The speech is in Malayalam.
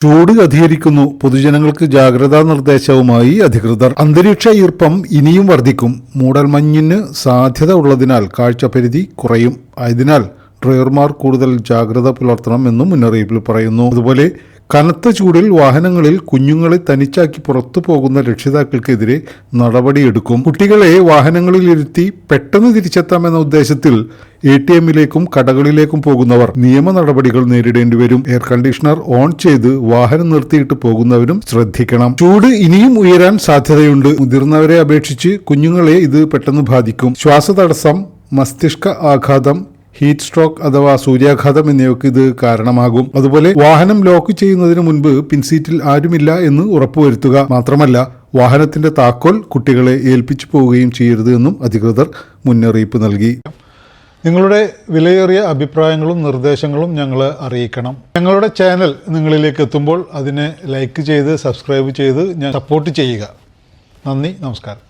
ചൂട് അധികരിക്കുന്നു. പൊതുജനങ്ങൾക്ക് ജാഗ്രതാ നിർദ്ദേശവുമായി അധികൃതർ. അന്തരീക്ഷ ഈർപ്പം ഇനിയും വർദ്ധിക്കും. മൂടൽമഞ്ഞിന് സാധ്യത ഉള്ളതിനാൽ കാഴ്ചപരിധി കുറയും. ആയതിനാൽ ഡ്രൈവർമാർ കൂടുതൽ ജാഗ്രത പുലർത്തണം എന്നും മുന്നറിയിപ്പിൽ പറയുന്നു. അതുപോലെ കനത്ത ചൂടിൽ വാഹനങ്ങളിൽ കുഞ്ഞുങ്ങളെ തനിച്ചാക്കി പുറത്തു പോകുന്ന രക്ഷിതാക്കൾക്കെതിരെ നടപടിയെടുക്കും. കുട്ടികളെ വാഹനങ്ങളിൽ ഇരുത്തി പെട്ടെന്ന് തിരിച്ചെത്താമെന്ന ഉദ്ദേശത്തിൽ ATMിലേക്കും കടകളിലേക്കും പോകുന്നവർ നിയമ നടപടികൾ നേരിടേണ്ടി വരും. എയർ കണ്ടീഷണർ ഓൺ ചെയ്ത് വാഹനം നിർത്തിയിട്ട് പോകുന്നവരും ശ്രദ്ധിക്കണം. ചൂട് ഇനിയും ഉയരാൻ സാധ്യതയുണ്ട്. മുതിർന്നവരെ അപേക്ഷിച്ച് കുഞ്ഞുങ്ങളെ ഇത് പെട്ടെന്ന് ബാധിക്കും. ശ്വാസതടസ്സം, മസ്തിഷ്ക ആഘാതം, ഹീറ്റ് സ്ട്രോക്ക് അഥവാ സൂര്യാഘാതം എന്നിവയ്ക്ക് ഇത് കാരണമാകും. അതുപോലെ വാഹനം ലോക്ക് ചെയ്യുന്നതിന് മുൻപ് പിൻസീറ്റിൽ ആരുമില്ല എന്ന് ഉറപ്പുവരുത്തുക. മാത്രമല്ല വാഹനത്തിന്റെ താക്കോൽ കുട്ടികളെ ഏൽപ്പിച്ചു പോവുകയും ചെയ്യരുത് എന്നും അധികൃതർ മുന്നറിയിപ്പ് നൽകി. നിങ്ങളുടെ വിലയേറിയ അഭിപ്രായങ്ങളും നിർദ്ദേശങ്ങളും ഞങ്ങളെ അറിയിക്കണം. ഞങ്ങളുടെ ചാനൽ നിങ്ങളിലേക്ക് എത്തുമ്പോൾ അതിനെ ലൈക്ക് ചെയ്ത് സബ്സ്ക്രൈബ് ചെയ്ത് സപ്പോർട്ട് ചെയ്യുക. നന്ദി, നമസ്കാരം.